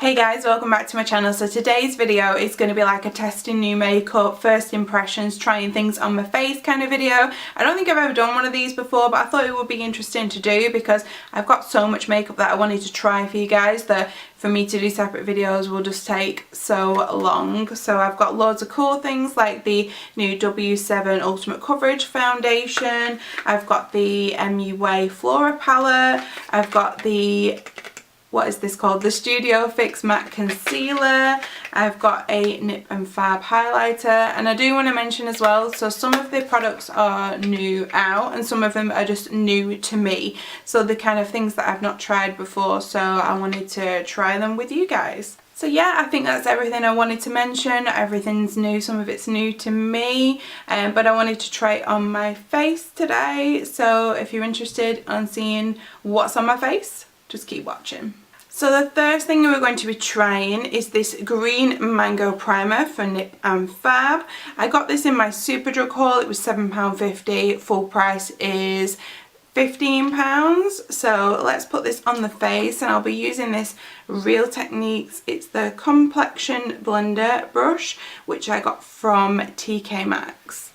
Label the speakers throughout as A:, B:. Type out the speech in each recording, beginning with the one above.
A: Hey guys, welcome back to my channel. So today's video is going to be like a testing new makeup, first impressions, trying things on my face kind of video. I don't think I've ever done one of these before, but I thought it would be interesting to do because I've got so much makeup that I wanted to try for you guys that for me to do separate videos will just take so long. So I've got loads of cool things like the new W7 Ultimate Coverage Foundation. I've got the MUA Flora palette. I've got the what is this called? The Studio Fix Matte Concealer. I've got a Nip and Fab highlighter, and I do want to mention as well, so some of the products are new out and some of them are just new to me. So the kind of things that I've not tried before, so I wanted to try them with you guys. So yeah, I think that's everything I wanted to mention. Everything's new, some of it's new to me, but I wanted to try it on my face today. So if you're interested on seeing what's on my face, just keep watching. So the first thing we're going to be trying is this green mango primer for Nip and Fab. I got this in my Superdrug haul. It was £7.50. Full price is £15. So let's put this on the face, and I'll be using this Real Techniques. It's the Complexion Blender brush, which I got from TK Maxx.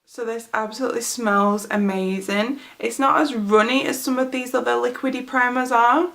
A: So this absolutely smells amazing. It's not as runny as some of these other liquidy primers are.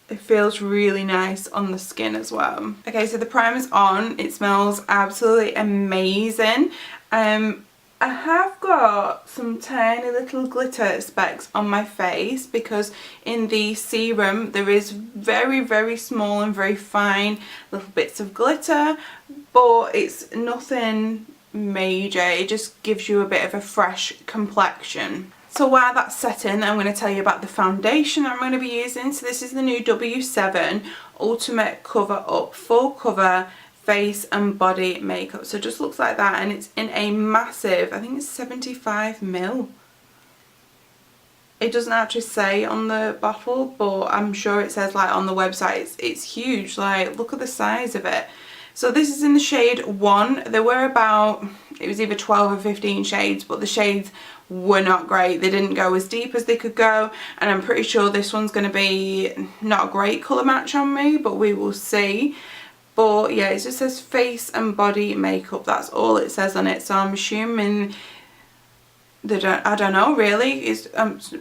A: It feels really nice on the skin as well. Okay, so the primer's on. It smells absolutely amazing. I have got some tiny little glitter specks on my face because in the serum there is very, very small and very fine little bits of glitter, but it's nothing major. It just gives you a bit of a fresh complexion. So while that's setting, I'm going to tell you about the foundation I'm going to be using. So this is the new W7 Ultimate Cover Up Full Cover Face and Body Makeup. So it just looks like that, and it's in a massive, I think it's 75ml. It doesn't actually say on the bottle, but I'm sure it says like on the website. It's huge. Like, look at the size of it. So this is in the shade 1. There were about, it was either 12 or 15 shades, but the shades were not great. They didn't go as deep as they could go, and I'm pretty sure this one's going to be not a great colour match on me, but we will see. But yeah, it just says face and body makeup. That's all it says on it, so I'm assuming I don't know really. It's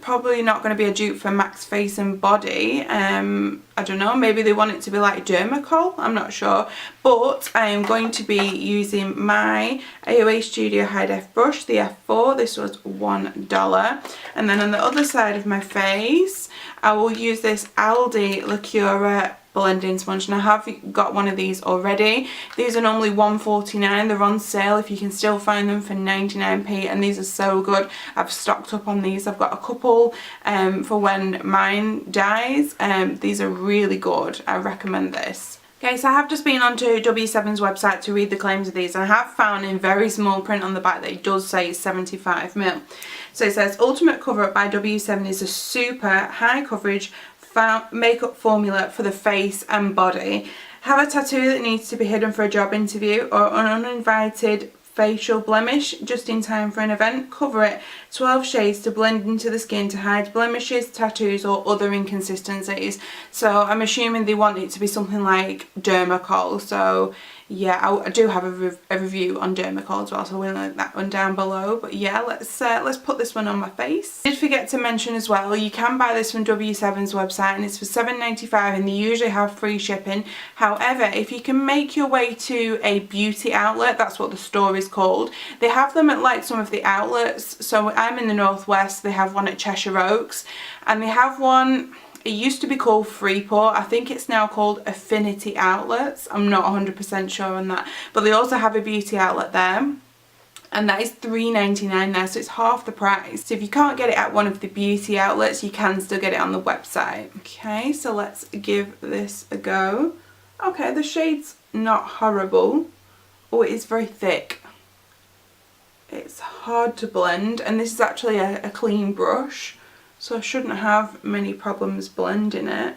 A: probably not going to be a dupe for Max Face and Body. I don't know, maybe they want it to be like Dermacol, I'm not sure. But I am going to be using my AOA Studio High Def brush, the F4. This was $1. And then on the other side of my face, I will use this Aldi Lacura blending sponge, and I have got one of these already. These are normally $1.49. They're on sale if you can still find them for 99p, and these are so good. I've stocked up on these. I've got a couple for when mine dies. These are really good. I recommend this. Okay, so I have just been onto W7's website to read the claims of these, and I have found in very small print on the back that it does say 75ml. So it says Ultimate Cover Up by W7 is a super high coverage makeup formula for the face and body. Have a tattoo that needs to be hidden for a job interview or an uninvited facial blemish just in time for an event? Cover it. 12 shades to blend into the skin to hide blemishes, tattoos or other inconsistencies. So I'm assuming they want it to be something like Dermacol. So yeah, I do have a review on Dermacol as well, so we'll link that one down below. But yeah, let's put this one on my face. I did forget to mention as well, you can buy this from W7's website, and it's for $7.95, and they usually have free shipping. However, if you can make your way to a beauty outlet, that's what the store is called, they have them at like some of the outlets. So I'm in the northwest, they have one at Cheshire Oaks, and they have one. It used to be called Freeport. I think it's now called Affinity Outlets. I'm not 100% sure on that. But they also have a beauty outlet there. And that is $3.99 now, so it's half the price. So if you can't get it at one of the beauty outlets, you can still get it on the website. Okay, so let's give this a go. Okay, the shade's not horrible. Oh, it is very thick. It's hard to blend, and this is actually a clean brush, so I shouldn't have many problems blending it.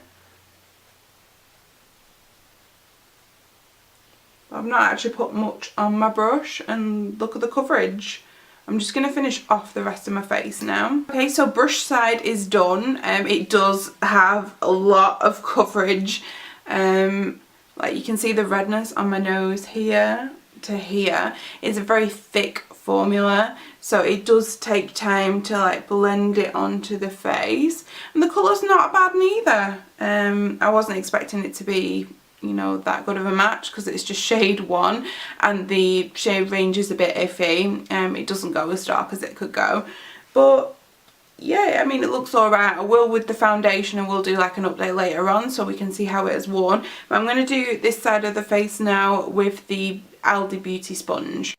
A: I've not actually put much on my brush, and look at the coverage. I'm just going to finish off the rest of my face now. Okay, so brush side is done. It does have a lot of coverage. Like you can see the redness on my nose here to here. It's a very thick formula, so it does take time to like blend it onto the face, and the colour's not bad neither. I wasn't expecting it to be, you know, that good of a match because it's just shade 1 and the shade range is a bit iffy. It doesn't go as dark as it could go, but yeah, I mean, it looks alright. I will with the foundation, and we'll do like an update later on so we can see how it has worn. But I'm going to do this side of the face now with the Aldi Beauty sponge.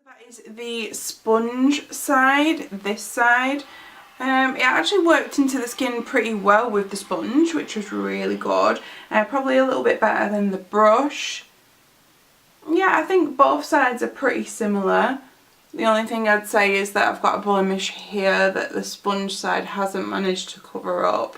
A: That is the sponge side, this side. It actually worked into the skin pretty well with the sponge, which was really good. Probably a little bit better than the brush. Yeah, I think both sides are pretty similar. The only thing I'd say is that I've got a blemish here that the sponge side hasn't managed to cover up.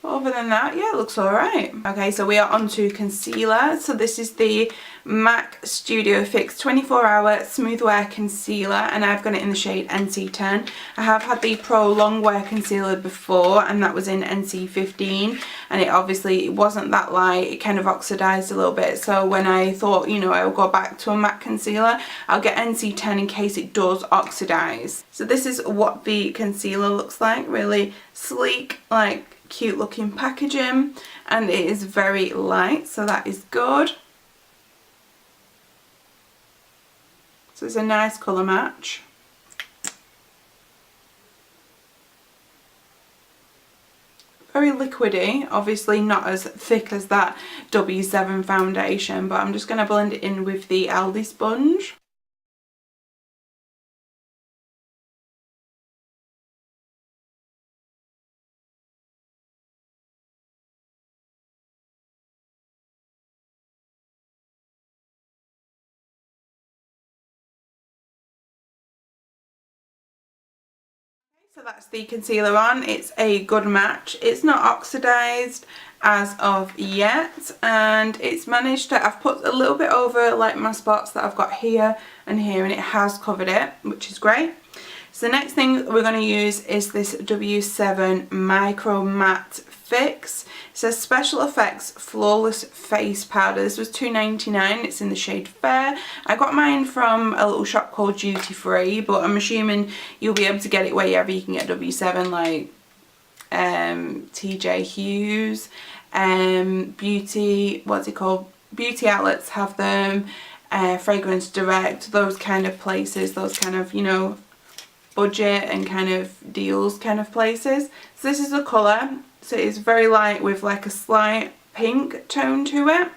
A: Other than that, yeah, it looks alright. Okay, so we are on to concealer. So this is the MAC Studio Fix 24 Hour Smooth Wear Concealer, and I've got it in the shade NC10. I have had the Pro Long Wear Concealer before, and that was in NC15, and it wasn't that light. It kind of oxidized a little bit, so when I thought, you know, I'll go back to a MAC concealer, I'll get NC10 in case it does oxidize. So this is what the concealer looks like. Really sleek, like cute looking packaging, and it is very light, so that is good. So it's a nice colour match. Very liquidy, obviously not as thick as that W7 foundation, but I'm just going to blend it in with the Aldi sponge. So that's the concealer on. It's a good match. It's not oxidized as of yet, and it's managed to, I've put a little bit over like my spots that I've got here and here, and it has covered it, which is great. So the next thing we're going to use is this W7 Micro Matte Fix. It says Special Effects Flawless Face Powder. This was $2.99. It's in the shade Fair. I got mine from a little shop called Duty Free, but I'm assuming you'll be able to get it wherever you can get W7, like TJ Hughes, Beauty Outlets have them, Fragrance Direct, those kind of places, those kind of, you know, budget and kind of deals kind of places. So this is the colour. So it's very light with like a slight pink tone to it.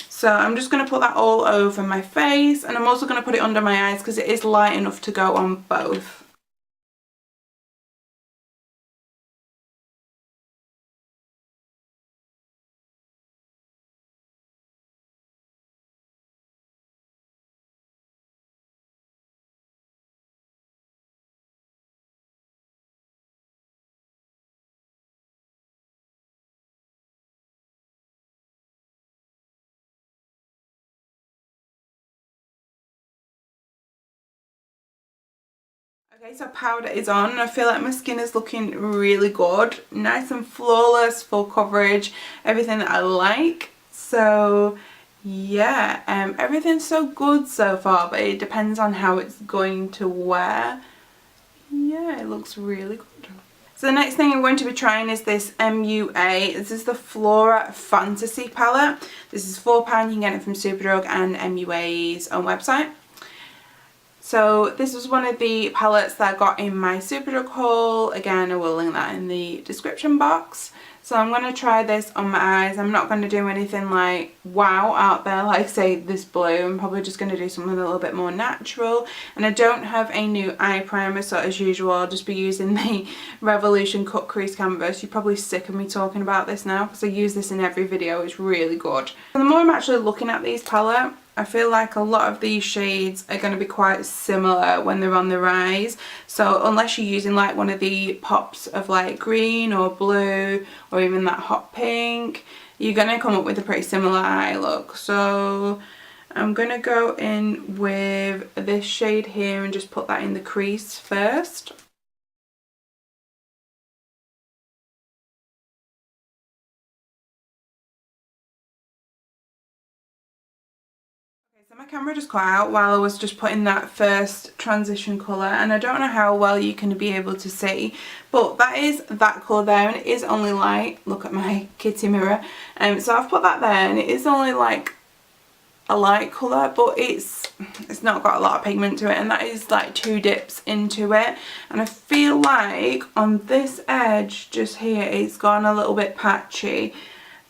A: So I'm just going to put that all over my face, and I'm also going to put it under my eyes because it is light enough to go on both. Okay, so powder is on, and I feel like my skin is looking really good. Nice and flawless, full coverage, everything that I like. So yeah, everything's so good so far, but it depends on how it's going to wear. Yeah, it looks really good. So the next thing I'm going to be trying is this MUA. This is the Flora Fantasy palette. This is £4. You can get it from Superdrug and MUA's own website. So this was one of the palettes that I got in my Superdrug haul. Again, I will link that in the description box. So I'm going to try this on my eyes. I'm not going to do anything like wow out there, like say this blue. I'm probably just going to do something a little bit more natural. And I don't have a new eye primer, so as usual I'll just be using the Revolution Cut Crease Canvas. You're probably sick of me talking about this now because I use this in every video. It's really good. And the more I'm actually looking at these palette, I feel like a lot of these shades are going to be quite similar when they're on the rise. So unless you're using like one of the pops of like green or blue or even that hot pink, you're going to come up with a pretty similar eye look. So I'm going to go in with this shade here and just put that in the crease first. So my camera just cut out while I was just putting that first transition colour, and I don't know how well you can be able to see, but that is that colour there, and it is only light. Look at my kitty mirror. So I've put that there, and it is only like a light colour, but it's not got a lot of pigment to it, and that is like 2 dips into it. And I feel like on this edge just here it's gone a little bit patchy.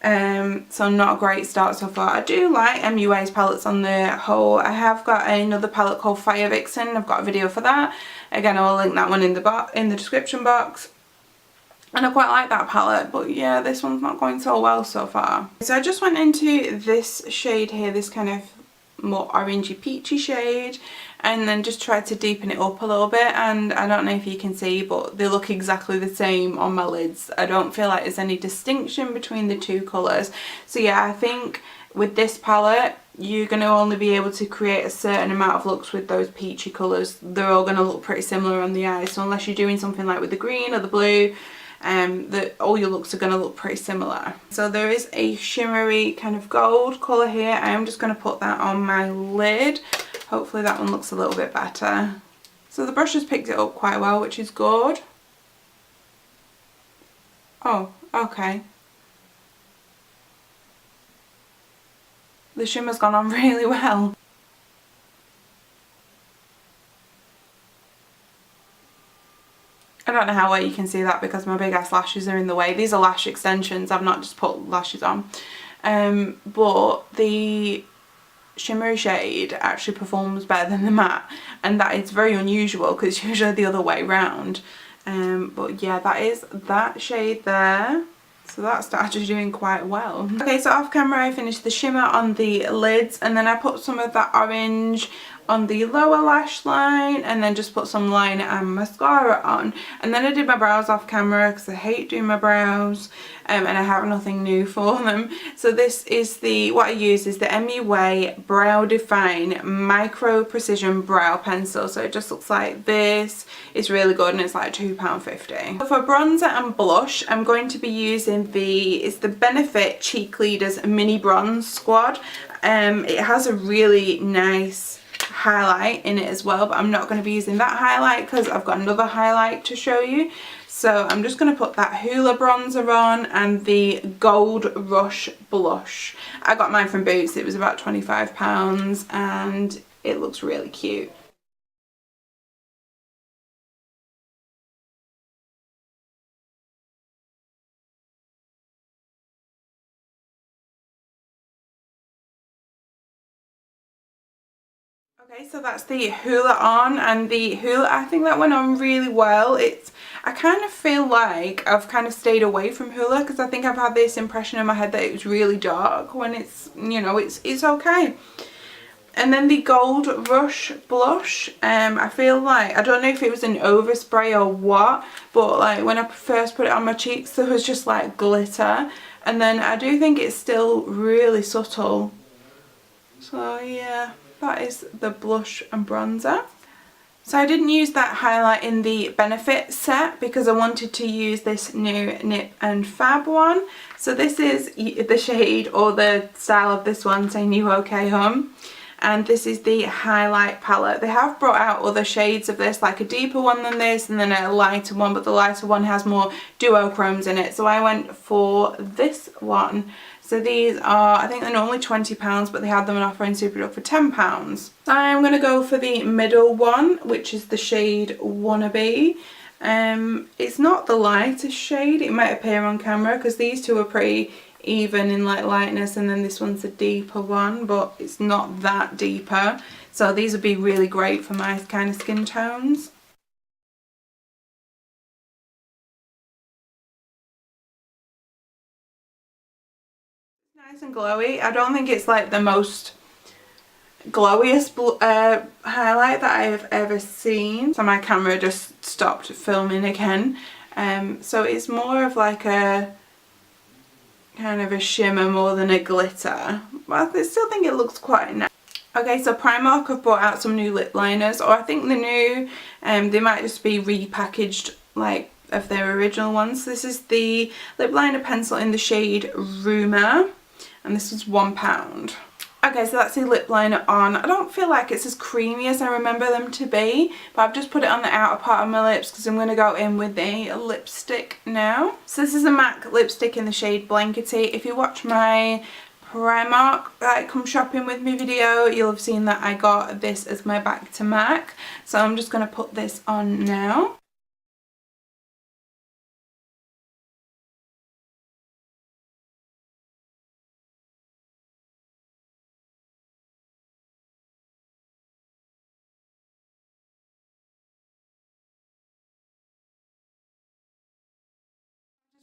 A: So not a great start so far. I do like MUA's palettes on the whole. I have got another palette called Fire Vixen. I've got a video for that. Again, I will link that one in the description box. And I quite like that palette, but yeah, this one's not going so well so far. So I just went into this shade here, this kind of more orangey peachy shade, and then just tried to deepen it up a little bit. And I don't know if you can see, but they look exactly the same on my lids. I don't feel like there's any distinction between the two colours. So yeah, I think with this palette you're going to only be able to create a certain amount of looks with those peachy colours. They're all going to look pretty similar on the eyes, so unless you're doing something like with the green or the blue, all your looks are going to look pretty similar. So there is a shimmery kind of gold colour here. I am just going to put that on my lid. Hopefully that one looks a little bit better. So the brush has picked it up quite well, which is good. Oh, okay. The shimmer's gone on really well. I don't know how well you can see that because my big ass lashes are in the way. These are lash extensions, I've not just put lashes on. But the shimmery shade actually performs better than the matte, and that is very unusual because it's usually the other way round. But yeah, that is that shade there. So that started doing quite well. Okay, so off camera I finished the shimmer on the lids, and then I put some of that orange on the lower lash line, and then just put some liner and mascara on. And then I did my brows off camera because I hate doing my brows, and I have nothing new for them. So this is what I use is the MUA Brow Define Micro Precision Brow Pencil. So it just looks like this. It's really good, and it's like £2.50. For bronzer and blush, I'm going to be using it's the Benefit Cheekleaders Mini Bronze Squad. It has a really nice highlight in it as well, but I'm not going to be using that highlight because I've got another highlight to show you. So I'm just going to put that Hoola bronzer on and the Gold Rush blush. I got mine from Boots. It was about £25 and it looks really cute. Okay, so that's the Hoola on, and the Hoola, I think that went on really well. I kind of feel like I've kind of stayed away from Hoola because I think I've had this impression in my head that it was really dark when it's, you know, it's okay. And then the Gold Rush blush, I feel like, I don't know if it was an overspray or what, but like when I first put it on my cheeks there was just like glitter, and then I do think it's still really subtle. So yeah, that is the blush and bronzer. So I didn't use that highlight in the Benefit set because I wanted to use this new Nip and Fab one. So this is the shade or the style of this one, Say New OK Home. And this is the highlight palette. They have brought out other shades of this, like a deeper one than this and then a lighter one, but the lighter one has more duochromes in it. So I went for this one. So these are, I think they're normally £20, but they had them on offer in Superdrug for £10. So I'm going to go for the middle one, which is the shade Wannabe. It's not the lightest shade, it might appear on camera, because these two are pretty even in like lightness, and then this one's a deeper one, but it's not that deeper. So these would be really great for my kind of skin tones. Nice and glowy. I don't think it's like the most glowiest highlight that I have ever seen. So my camera just stopped filming again. So it's more of like a kind of a shimmer more than a glitter. But I still think it looks quite nice. Okay, so Primark have brought out some new lip liners, or I think the new, they might just be repackaged like of their original ones. This is the lip liner pencil in the shade Rumour, and this was £1. Okay, so that's the lip liner on. I don't feel like it's as creamy as I remember them to be, but I've just put it on the outer part of my lips because I'm going to go in with a lipstick now. So this is a MAC lipstick in the shade Blankety. If you watch my Primark come shopping with me video, you'll have seen that I got this as my back to MAC. So I'm just going to put this on now.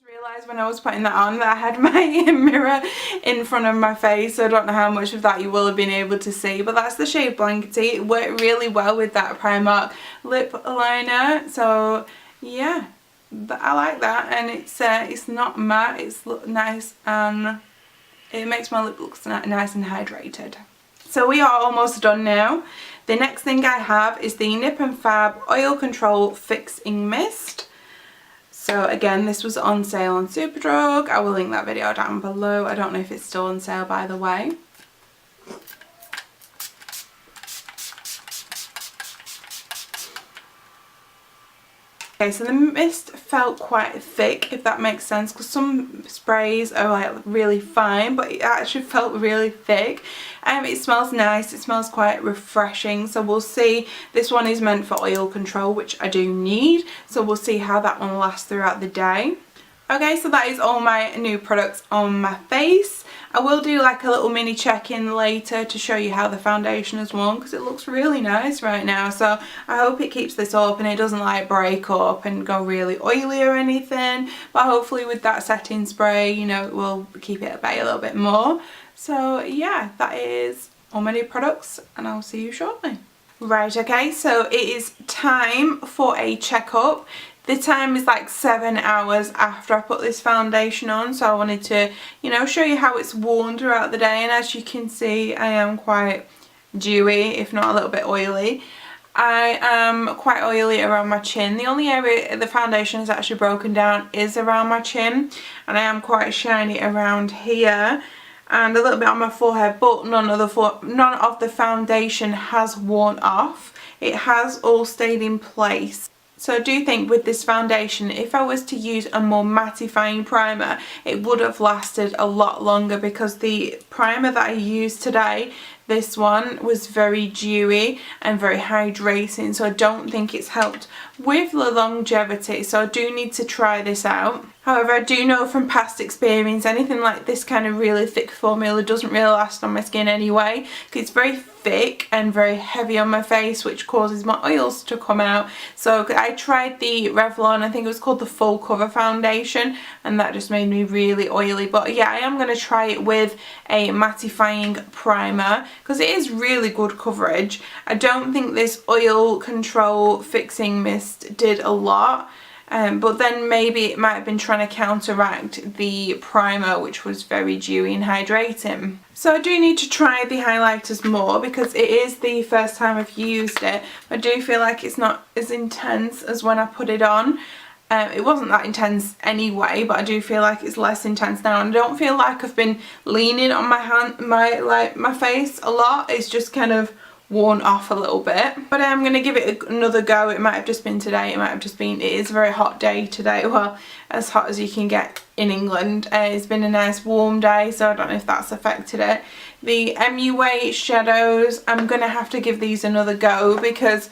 A: Realised when I was putting that on that I had my mirror in front of my face, so I don't know how much of that you will have been able to see, but that's the shade Blankety. It worked really well with that Primark lip liner, so yeah, I like that. And it's not matte, it's nice, and it makes my lip look nice and hydrated. So we are almost done now. The next thing I have is the Nip and Fab Oil Control Fixing Mist. So again, this was on sale on Superdrug. I will link that video down below. I don't know if it's still on sale, by the way. Okay, so the mist felt quite thick, if that makes sense, because some sprays are like really fine, but it actually felt really thick. It smells nice, it smells quite refreshing, so we'll see. This one is meant for oil control, which I do need, so we'll see how that one lasts throughout the day. Okay, so that is all my new products on my face. I will do like a little mini check-in later to show you how the foundation has worn, because it looks really nice right now. So I hope it keeps this up and it doesn't like break up and go really oily or anything. But hopefully with that setting spray, you know, it will keep it at bay a little bit more. So yeah, that is all my new products, and I'll see you shortly. Right, okay, so it is time for a checkup. The time is like 7 hours after I put this foundation on, so I wanted to, you know, show you how it's worn throughout the day. And as you can see, I am quite dewy, if not a little bit oily. I am quite oily around my chin. The only area the foundation is actually broken down is around my chin, and I am quite shiny around here and a little bit on my forehead, but none of the foundation has worn off. It has all stayed in place. So I do think with this foundation, if I was to use a more mattifying primer, it would have lasted a lot longer, because the primer that I used today, this one, was very dewy and very hydrating, so I don't think it's helped with the longevity, so I do need to try this out. However, I do know from past experience, anything like this kind of really thick formula doesn't really last on my skin anyway, because it's very thick and very heavy on my face, which causes my oils to come out. So I tried the Revlon, I think it was called the Full Cover Foundation, and that just made me really oily. But yeah, I am going to try it with a mattifying primer, because it is really good coverage. I don't think this Oil Control Fixing Mist did a lot. But then maybe it might have been trying to counteract the primer, which was very dewy and hydrating. So I do need to try the highlighters more, because it is the first time I've used it. I do feel like it's not as intense as when I put it on. It wasn't that intense anyway, but I do feel like it's less intense now, and I don't feel like I've been leaning on my face a lot. It's just kind of worn off a little bit, but I'm going to give it another go. It might have just been today, it might have just been, it is a very hot day today, well, as hot as you can get in England. It's been a nice warm day, so I don't know if that's affected it. The MUA shadows, I'm going to have to give these another go, because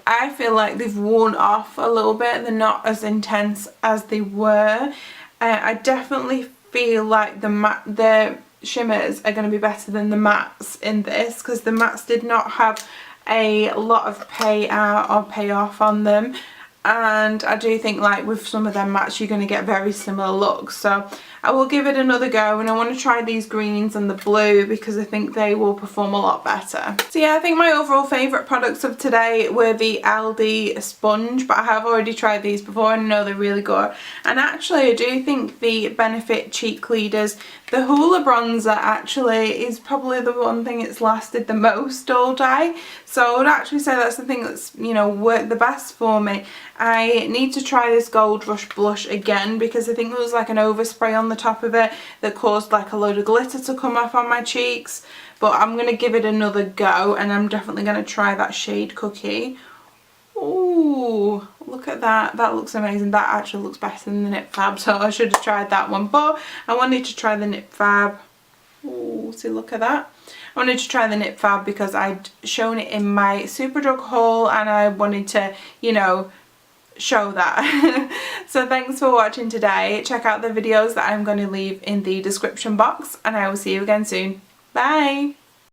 A: I feel like they've worn off a little bit. They're not as intense as they were. I definitely feel like the shimmers are going to be better than the mattes in this, because the mattes did not have a lot of payout or payoff on them, and I do think like with some of them mattes you're going to get very similar looks. So I will give it another go, and I want to try these greens and the blue because I think they will perform a lot better. So yeah, I think my overall favourite products of today were the Aldi sponge, but I have already tried these before and I know they're really good. And actually I do think the Benefit Cheekleaders, the Hoola bronzer actually is probably the one thing it's lasted the most all day. So I would actually say that's the thing that's, you know, worked the best for me. I need to try this Gold Rush blush again because I think there was like an overspray on the top of it that caused like a load of glitter to come off on my cheeks. But I'm going to give it another go, and I'm definitely going to try that shade Cookie. Ooh, look at that. That looks amazing. That actually looks better than the Nip Fab, so I should have tried that one. But I wanted to try the Nip Fab. Ooh, see, look at that. I wanted to try the Nip Fab because I'd shown it in my Superdrug haul and I wanted to, you know, show that. So thanks for watching today. Check out the videos that I'm going to leave in the description box, and I will see you again soon. Bye!